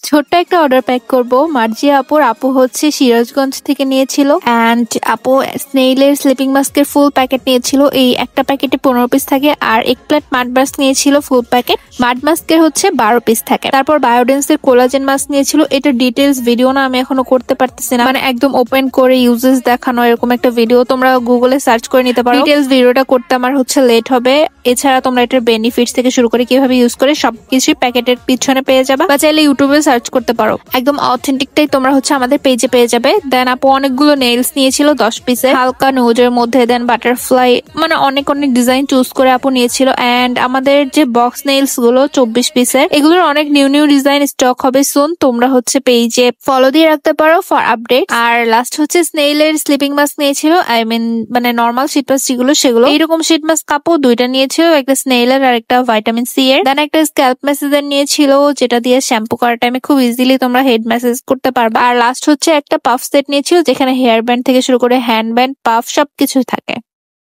ছোট্ট একটা order pack করব। মার্জিয়া আপু হচ্ছে সিরাজগঞ্জ থেকে নিয়েছিল এন্ড আপু স্নেইলের স্লিপিং মাস্কের ফুল প্যাকেট নিয়েছিল। এই একটা প্যাকেটে 15 পিস থাকে। আর এক প্লেট মাড মাস্ক নিয়েছিল ফুল প্যাকেট। মাড মাস্কের হচ্ছে 12 পিস থাকে। তারপর বায়োডেন্সের কোলাজেন মাস্ক নিয়েছিল। এটা ডিটেলস ভিডিও না, আমি এখনো করতে পারতেছি না, মানে একদম ওপেন করে ইউজেস দেখানো এরকম একটা ভিডিও তোমরা গুগলে সার্চ করে নিতে পারো। ডিটেলস ভিডিওটা করতে আমার হচ্ছে লেট হবে। এছাড়া তোমরা এটার বেনিফিটস থেকে শুরু করে কিভাবে ইউজ করে সবকিছু প্যাকেটের পিছনে পেয়ে যাবে, বা চাইলে ইউটিউবে সার্চ করতে পারো। একদম অথেন্টিকটাই তোমরা হচ্ছে আমাদের পেজে পেয়ে যাবে। দেন আপু অনেকগুলো নেইলস নিয়েছিল 10 পিসের, হালকা নুজের মধ্যে। দেন বাটারফ্লাই, মানে অনেক অনেক ডিজাইন চুজ করে আপু নিয়েছিল। এন্ড আমাদের যে বক্স নেইলস গুলো 24 পিসের, এগুলোর অনেক নিউ নিউ ডিজাইন স্টক হবে সুন। তোমরা হচ্ছে পেজে ফলো দিয়ে রাখতে পারো ফর আপডেট। আর লাস্ট হচ্ছে স্নেইলের স্লিপিং মাস্ক নিয়েছিল, আই মিন মানে নর্মাল শীট মাস্ক যেগুলো সেগুলো। এইরকম শীট মাস্ক আপু দুইটা নিয়েছিল, একটা স্নেইলের আর একটা ভাইটামিন সি এর। দেন একটা স্ক্যাল্প ম্যাসেজের নিয়েছিল, যেটা দিয়ে শ্যাম্পু করার টাইমে খুব ইজিলি তোমরা হেড ম্যাসেজ করতে পারবা। আর লাস্ট হচ্ছে একটা পাফ সেট নিয়েছিল, যেখানে হেয়ার ব্যান্ড থেকে শুরু করে হ্যান্ড ব্যান্ড, পাফ সবকিছু থাকে।